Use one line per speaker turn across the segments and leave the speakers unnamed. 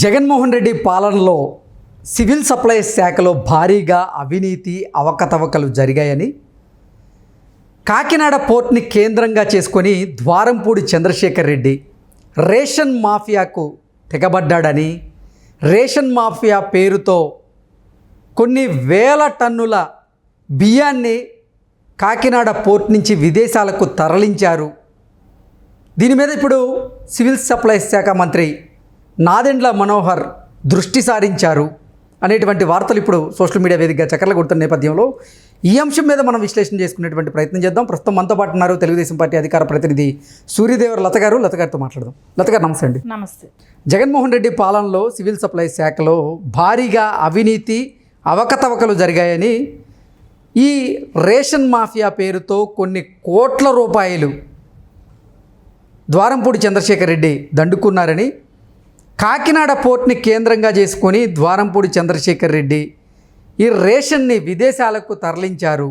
జగన్మోహన్ రెడ్డి పాలనలో civil supplies శాఖలో భారీగా అవినీతి అవకతవకలు జరిగాయని, కాకినాడ పోర్ట్ని కేంద్రంగా చేసుకొని ద్వారంపూడి చంద్రశేఖర్ రెడ్డి రేషన్ మాఫియాకు తెగబడ్డాడని, రేషన్ మాఫియా పేరుతో కొన్ని వేల టన్నుల బియ్యాన్ని కాకినాడ పోర్ట్ నుంచి విదేశాలకు తరలించారు. దీని మీద ఇప్పుడు సివిల్ సప్లైస్ శాఖ మంత్రి నాదెండ్ల మనోహర్ దృష్టి సారించారు అనేటువంటి వార్తలు ఇప్పుడు సోషల్ మీడియా వేదికగా చక్కర్లు కొడుతున్న నేపథ్యంలో ఈ అంశం మీద మనం విశ్లేషణ చేసుకునేటువంటి ప్రయత్నం చేద్దాం. ప్రస్తుతం మనతో పాటు ఉన్నారు తెలుగుదేశం పార్టీ అధికార ప్రతినిధి సూర్యదేవర లత గారు. లత గారితో మాట్లాడదాం. లత గారు నమస్తే అండి.
నమస్తే.
జగన్మోహన్ రెడ్డి పాలనలో సివిల్ సప్లైస్ శాఖలో భారీగా అవినీతి అవకతవకలు జరిగాయని, ఈ రేషన్ మాఫియా పేరుతో కొన్ని కోట్ల రూపాయలు ద్వారంపూడి చంద్రశేఖర్ రెడ్డి దండుకున్నారని, కాకినాడ పోర్ట్ని కేంద్రంగా చేసుకొని ద్వారంపూడి చంద్రశేఖర్ రెడ్డి ఈ రేషన్ని విదేశాలకు తరలించారు.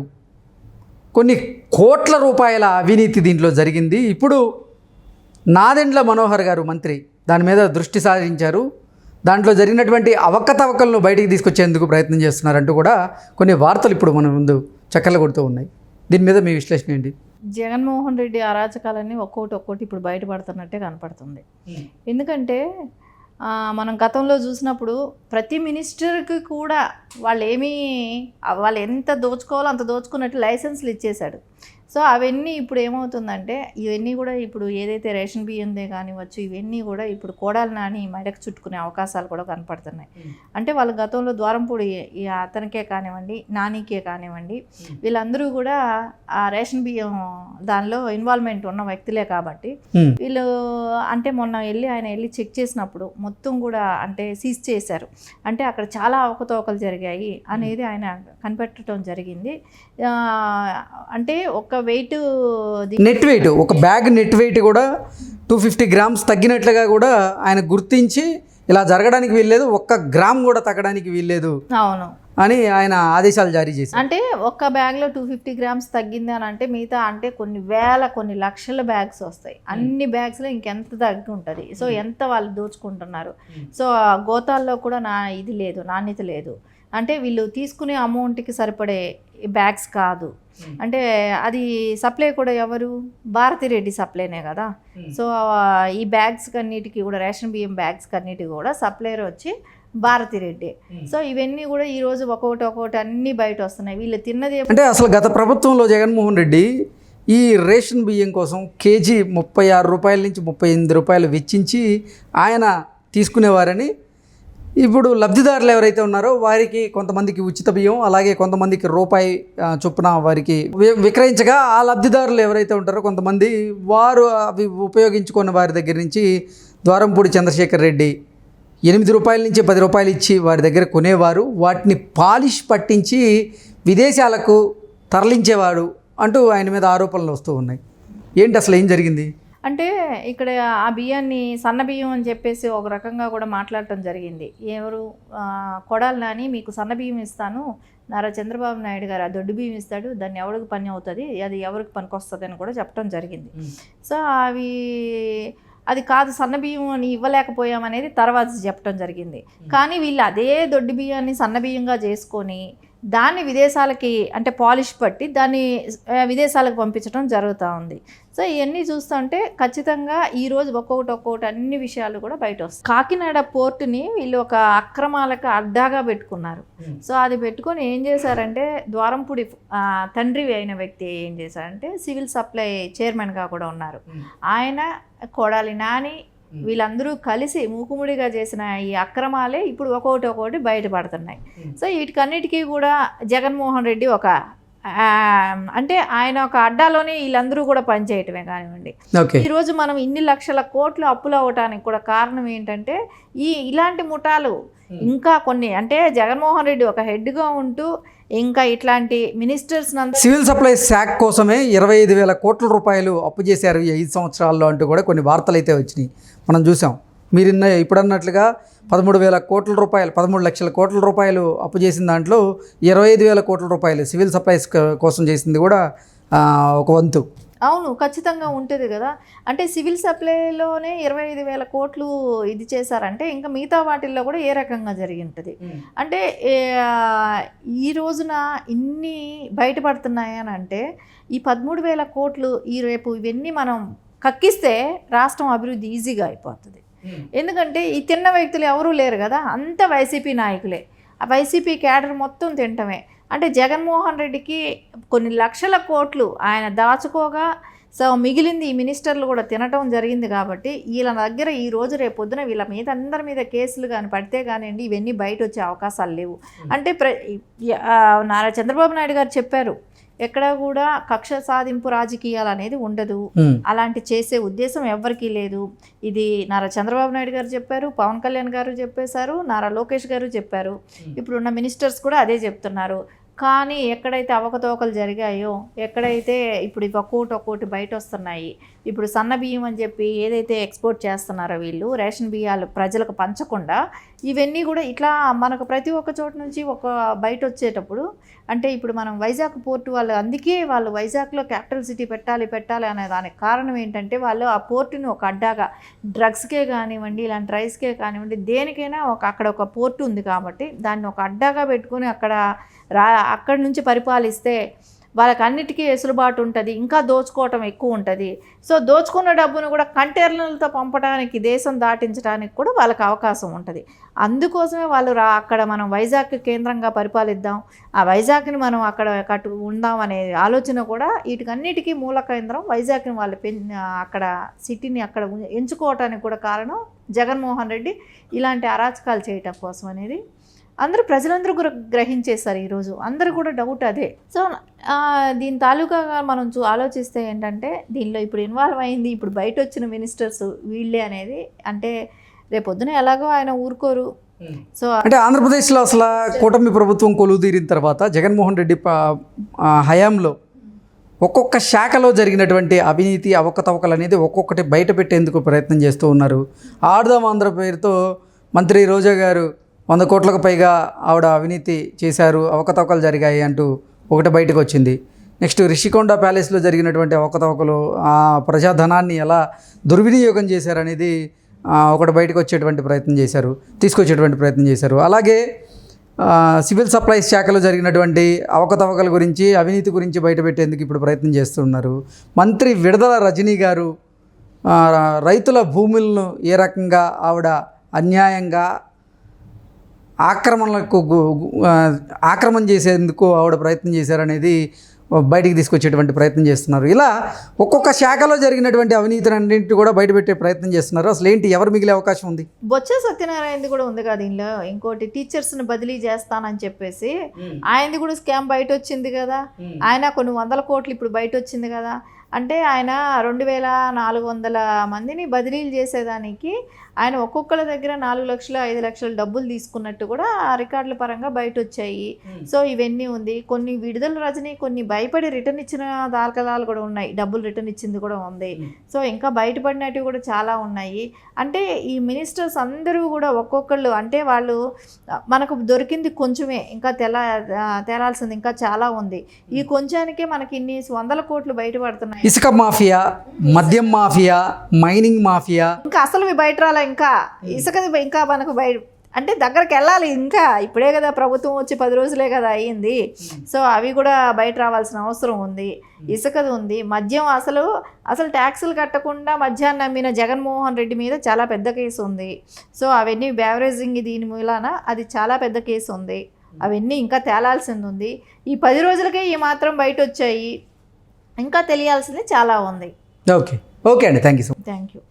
కొన్ని కోట్ల రూపాయల అవినీతి దీంట్లో జరిగింది. ఇప్పుడు నాదెండ్ల మనోహర్ గారు మంత్రి దాని మీద దృష్టి సారించారు. దాంట్లో జరిగినటువంటి అవకతవకలను బయటికి తీసుకొచ్చేందుకు ప్రయత్నం చేస్తున్నారంటూ కూడా కొన్ని వార్తలు ఇప్పుడు మన ముందు చక్కర్లు కొడుతూ ఉన్నాయి. దీని మీద మీ విశ్లేషణ ఏంటి?
జగన్మోహన్ రెడ్డి అరాచకాలన్నీ ఒక్కొక్కటి ఇప్పుడు బయటపడుతున్నట్టే కనపడుతుంది. ఎందుకంటే మనం గతంలో చూసినప్పుడు ప్రతి మినిస్టర్కి కూడా వాళ్ళు ఎంత దోచుకోవాలో అంత దోచుకున్నట్టు లైసెన్స్లు ఇచ్చేశాడు. సో అవన్నీ ఇప్పుడు ఏమవుతుందంటే, ఇవన్నీ కూడా ఇప్పుడు ఏదైతే రేషన్ బియ్యందే కానివ్వచ్చు, ఇవన్నీ కూడా ఇప్పుడు కోడాలి నాని మెడకు చుట్టుకునే అవకాశాలు కూడా కనపడుతున్నాయి. అంటే వాళ్ళ గతంలో ద్వారంపూడి అతనికే కానివ్వండి, నానికే కానివ్వండి, వీళ్ళందరూ కూడా ఆ రేషన్ బియ్యం దానిలో ఇన్వాల్వ్మెంట్ ఉన్న వ్యక్తులే కాబట్టి వీళ్ళు అంటే ఆయన వెళ్ళి చెక్ చేసినప్పుడు మొత్తం కూడా అంటే సీజ్ చేశారు. అంటే అక్కడ చాలా అవకతవకలు జరిగాయి అనేది ఆయన కనిపెట్టడం జరిగింది. అంటే ఒక
నెట్ వెయిట్, ఒక బ్యాగ్ నెట్ వెయిట్ కూడా 250 గ్రామ్స్ తగ్గినట్లుగా కూడా ఆయన గుర్తించి, ఇలా జరగడానికి వీల్లేదు, 1 గ్రామ్ కూడా తగ్గడానికి వీల్లేదు
అవును
అని ఆయన ఆదేశాలు జారీ చేశారు.
అంటే ఒక్క బ్యాగ్లో 250 గ్రామ్స్ తగ్గింది అని అంటే మిగతా అంటే కొన్ని లక్షల బ్యాగ్స్ వస్తాయి. అన్ని బ్యాగ్స్లో ఇంకెంత తగ్గి ఉంటుంది. సో ఎంత వాళ్ళు దోచుకుంటున్నారు. సో గోతాల్లో కూడా నాణ్యత లేదు. అంటే వీళ్ళు తీసుకునే అమౌంట్కి సరిపడే బ్యాగ్స్ కాదు. అంటే అది సప్లై కూడా ఎవరు? భారతిరెడ్డి సప్లైనే కదా. సో ఈ బ్యాగ్స్ కన్నిటికి కూడా, రేషన్ బియ్యం బ్యాగ్స్ కన్నిటికి కూడా సప్లైర్ వచ్చి భారతిరెడ్డి. సో ఇవన్నీ కూడా ఈరోజు ఒక్కొక్కటి అన్నీ బయట వస్తున్నాయి. వీళ్ళు తిన్నది
అంటే అసలు గత ప్రభుత్వంలో జగన్మోహన్ రెడ్డి ఈ రేషన్ బియ్యం కోసం కేజీ 36 రూపాయల నుంచి 38 రూపాయలు వెచ్చించి ఆయన తీసుకునేవారని, ఇప్పుడు లబ్ధిదారులు ఎవరైతే ఉన్నారో వారికి కొంతమందికి ఉచిత బియ్యం, అలాగే కొంతమందికి రూపాయి చొప్పున వారికి విక్రయించగా, ఆ లబ్ధిదారులు ఎవరైతే ఉంటారో కొంతమంది వారు అవి ఉపయోగించుకున్న వారి దగ్గర నుంచి ద్వారంపూడి చంద్రశేఖర్ రెడ్డి 8 రూపాయల నుంచి 10 రూపాయలు ఇచ్చి వారి దగ్గర కొనేవారు. వాటిని పాలిష్ పట్టించి విదేశాలకు తరలించేవాడు అంటూ ఆయన మీద ఆరోపణలు వస్తూ ఉన్నాయి. ఏంటి అసలు ఏం జరిగింది?
అంటే ఇక్కడ ఆ బియ్యాన్ని సన్న బియ్యం అని చెప్పేసి ఒక రకంగా కూడా మాట్లాడటం జరిగింది. ఎవరు? కొడాలి నాని మీకు సన్న బియ్యం ఇస్తాను, నారా చంద్రబాబు నాయుడు గారు ఆ దొడ్డు బియ్యం ఇస్తాడు, దాన్ని ఎవరికి పని అవుతుంది, అది ఎవరికి పనికి వస్తుంది అని కూడా చెప్పడం జరిగింది. సో అది కాదు, సన్న బియ్యం అని ఇవ్వలేకపోయామనేది తర్వాత చెప్పడం జరిగింది. కానీ వీళ్ళు అదే దొడ్డు బియ్యాన్ని సన్న బియ్యంగా చేసుకొని దాన్ని విదేశాలకి అంటే పాలిష్ పట్టి దాన్ని విదేశాలకు పంపించడం జరుగుతూ ఉంది. సో ఇవన్నీ చూస్తుంటే ఖచ్చితంగా ఈరోజు ఒక్కొక్కటి అన్ని విషయాలు కూడా బయట వస్తాయి. కాకినాడ పోర్టుని వీళ్ళు ఒక అక్రమాలకు అడ్డాగా పెట్టుకున్నారు. సో అది పెట్టుకొని ఏం చేశారంటే, ద్వారంపూడి తండ్రి అయిన వ్యక్తి ఏం చేశారంటే సివిల్ సప్లై చైర్మన్గా కూడా ఉన్నారు ఆయన, కొడాలి నాని, వీళ్ళందరూ కలిసి మూకుముడిగా చేసిన ఈ అక్రమాలే ఇప్పుడు ఒక్కొక్కటి బయటపడుతున్నాయి. సో వీటికన్నిటికీ కూడా జగన్మోహన్ రెడ్డి అంటే ఆయన ఒక అడ్డాలోనే వీళ్ళందరూ కూడా పనిచేయటమే కానివ్వండి. ఈరోజు మనం ఇన్ని లక్షల కోట్లు అప్పులు అవ్వటానికి కూడా కారణం ఏంటంటే ఇలాంటి ముఠాలు ఇంకా కొన్ని, అంటే జగన్మోహన్ రెడ్డి ఒక హెడ్గా ఉంటూ ఇంకా ఇట్లాంటి మినిస్టర్స్
సివిల్ సప్లైస్ శాఖ కోసమే 25,000 కోట్ల రూపాయలు అప్పు చేశారు ఈ 5 సంవత్సరాల్లో అంటూ కూడా కొన్ని వార్తలు అయితే వచ్చినాయి, మనం చూసాం. మీరు ఇప్పుడు అన్నట్లుగా 13,000 కోట్ల రూపాయలు, 13 లక్షల కోట్ల రూపాయలు అప్పు చేసిన దాంట్లో 25,000 కోట్ల రూపాయలు సివిల్ సప్లైస్ కోసం చేసింది కూడా ఒక వంతు.
అవును, ఖచ్చితంగా ఉంటుంది కదా. అంటే సివిల్ సప్లైలోనే 25,000 కోట్లు ఇది చేశారంటే ఇంకా మిగతా వాటిల్లో కూడా ఏ రకంగా జరిగి ఉంటుంది. అంటే ఈ రోజున ఇన్ని బయటపడుతున్నాయని అంటే ఈ 13,000 కోట్లు ఈ రేపు ఇవన్నీ మనం కక్కిస్తే రాష్ట్రం అభివృద్ధి ఈజీగా అయిపోతుంది. ఎందుకంటే ఈ తిన్న వ్యక్తులు ఎవరూ లేరు కదా, అంత వైసీపీ నాయకులే. ఆ వైసీపీ క్యాడర్ మొత్తం తింటమే. అంటే జగన్మోహన్ రెడ్డికి కొన్ని లక్షల కోట్లు ఆయన దాచుకోగా సో మిగిలింది ఈ మినిస్టర్లు కూడా తినటం జరిగింది. కాబట్టి వీళ్ళ దగ్గర ఈ రోజు రేపు పొద్దున వీళ్ళ మీద అందరి మీద కేసులు కానీ పడితే కానివ్వండి ఇవన్నీ బయట వచ్చే అవకాశాలు లేవు. అంటే నారా చంద్రబాబు నాయుడు గారు చెప్పారు, ఎక్కడా కూడా కక్ష సాధింపు రాజకీయాలు అనేది ఉండదు, అలాంటి చేసే ఉద్దేశం ఎవ్వరికీ లేదు. ఇది నారా చంద్రబాబు నాయుడు గారు చెప్పారు, పవన్ కళ్యాణ్ గారు చెప్పేశారు, నారా లోకేష్ గారు చెప్పారు, ఇప్పుడున్న మినిస్టర్స్ కూడా అదే చెప్తున్నారు. కానీ ఎక్కడైతే అవకతవకలు జరిగాయో, ఎక్కడైతే ఇప్పుడు ఒక్కోటి బయట వస్తున్నాయి, ఇప్పుడు సన్న బియ్యం అని చెప్పి ఏదైతే ఎక్స్పోర్ట్ చేస్తున్నారో వీళ్ళు రేషన్ బియ్యాలు ప్రజలకు పంచకుండా ఇవన్నీ కూడా ఇట్లా మనకు ప్రతి ఒక్క చోట నుంచి ఒక బయట వచ్చేటప్పుడు అంటే ఇప్పుడు మనం వైజాగ్ పోర్టు వాళ్ళు అందుకే వాళ్ళు వైజాగ్లో క్యాపిటల్ సిటీ పెట్టాలి అనే దానికి కారణం ఏంటంటే వాళ్ళు ఆ పోర్టుని ఒక అడ్డాగా డ్రగ్స్కే కానివ్వండి ఇలాంటి రైస్కే కానివ్వండి దేనికైనా అక్కడ ఒక పోర్టు ఉంది కాబట్టి దాన్ని ఒక అడ్డాగా పెట్టుకుని అక్కడి నుంచి పరిపాలిస్తే వాళ్ళకి అన్నిటికీ వెసులుబాటు ఉంటుంది, ఇంకా దోచుకోవటం ఎక్కువ ఉంటుంది. సో దోచుకున్న డబ్బును కూడా కంటైనర్లతో పంపడానికి దేశం దాటించడానికి కూడా వాళ్ళకి అవకాశం ఉంటుంది. అందుకోసమే వాళ్ళు అక్కడ మనం వైజాగ్ కేంద్రంగా పరిపాలిద్దాం, ఆ వైజాగ్ని మనం అక్కడ ఉందాం అనే ఆలోచన కూడా వీటికన్నిటికీ మూల కేంద్రం వైజాగ్ని వాళ్ళు అక్కడ సిటీని అక్కడ ఎంచుకోవటానికి కూడా కారణం జగన్మోహన్ రెడ్డి ఇలాంటి అరాచకాలు చేయటం కోసం అనేది ప్రజలందరూ కూడా గ్రహించేశారు. ఈరోజు అందరూ కూడా డౌట్ అదే. సో దీని తాలూకాగా మనం ఆలోచిస్తే ఏంటంటే దీనిలో ఇప్పుడు ఇన్వాల్వ్ అయింది ఇప్పుడు బయట వచ్చిన మినిస్టర్స్ వీళ్ళే అనేది అంటే రేపొద్దున ఎలాగో ఆయన ఊరుకోరు. సో
అంటే ఆంధ్రప్రదేశ్లో అసలు కూటమి ప్రభుత్వం కొలువుదీరిన తర్వాత జగన్మోహన్ రెడ్డి హయాంలో ఒక్కొక్క శాఖలో జరిగినటువంటి అవినీతి అవకతవకలు అనేది ఒక్కొక్కటి బయట పెట్టేందుకు ప్రయత్నం చేస్తూ ఉన్నారు. ఆడుదాం ఆంధ్ర పేరుతో మంత్రి రోజా గారు 100 కోట్లకు పైగా ఆవిడ అవినీతి చేశారు, అవకతవకలు జరిగాయి అంటూ ఒకటి బయటకు వచ్చింది. నెక్స్ట్ రిషికొండ ప్యాలెస్లో జరిగినటువంటి అవకతవకలు ఆ ప్రజాధనాన్ని ఎలా దుర్వినియోగం చేశారనేది ఒకటి బయటకు తీసుకొచ్చేటువంటి ప్రయత్నం చేశారు. అలాగే సివిల్ సప్లైస్ శాఖలో జరిగినటువంటి అవకతవకల గురించి అవినీతి గురించి బయటపెట్టేందుకు ఇప్పుడు ప్రయత్నం చేస్తున్నారు. మంత్రి విడదల రజనీ గారు రైతుల భూములను ఏ రకంగా ఆవిడ అన్యాయంగా ఆక్రమణ చేసేందుకు ఆవిడ ప్రయత్నం చేశారనేది బయటికి తీసుకొచ్చేటువంటి ప్రయత్నం చేస్తున్నారు. ఇలా ఒక్కొక్క శాఖలో జరిగినటువంటి అవినీతిని అన్నింటి కూడా బయటపెట్టే ప్రయత్నం చేస్తున్నారు. అసలు ఏంటి ఎవరు మిగిలే అవకాశం ఉంది?
బొత్స సత్యనారాయణది కూడా ఉంది కదా దీనిలో. ఇంకోటి టీచర్స్ని బదిలీ చేస్తానని చెప్పేసి ఆయనది కూడా స్కామ్ బయట వచ్చింది కదా. ఆయన కొన్ని 100 కోట్లు ఇప్పుడు బయట వచ్చింది కదా. అంటే ఆయన 2,400 మందిని బదిలీలు చేసేదానికి ఆయన ఒక్కొక్కరి దగ్గర 4 లక్షలు 5 లక్షలు డబ్బులు తీసుకున్నట్టు కూడా రికార్డుల పరంగా బయట వచ్చాయి. సో ఇవన్నీ ఉంది. కొన్ని విడుదల రజనీ కొన్ని భయపడి రిటర్న్ ఇచ్చిన దాఖలాలు కూడా ఉన్నాయి, డబ్బులు రిటర్న్ ఇచ్చింది కూడా ఉంది. సో ఇంకా బయటపడినట్టు కూడా చాలా ఉన్నాయి. అంటే ఈ మినిస్టర్స్ అందరూ కూడా ఒక్కొక్కళ్ళు అంటే వాళ్ళు మనకు దొరికింది కొంచెమే, ఇంకా తేలాల్సింది ఇంకా చాలా ఉంది. ఈ కొంచానికే మనకి ఇన్ని 100 కోట్లు బయటపడుతున్నాయి.
ఇసుక మాఫియా, మద్యం మాఫియా, మైనింగ్ మాఫియా,
ఇంకా అసలు బయట రాలే. ఇంకా ఇసుకది ఇంకా మనకు అంటే దగ్గరికి వెళ్ళాలి. ఇంకా ఇప్పుడే కదా ప్రభుత్వం వచ్చి 10 రోజులే కదా అయ్యింది. సో అవి కూడా బయట రావాల్సిన అవసరం ఉంది. ఇసుకది ఉంది, మద్యం అసలు ట్యాక్సులు కట్టకుండా మద్యాన్ని అమ్మిన జగన్మోహన్ రెడ్డి మీద చాలా పెద్ద కేసు ఉంది. సో అవన్నీ బ్యావరేజింగ్ దీని మూలాన అది చాలా పెద్ద కేసు ఉంది. అవన్నీ ఇంకా తేలాల్సింది ఉంది. ఈ 10 రోజులకే ఈ మాత్రం బయట వచ్చాయి, ఇంకా తెలియాల్సింది చాలా ఉంది.
ఓకే అండి, థ్యాంక్ యూ.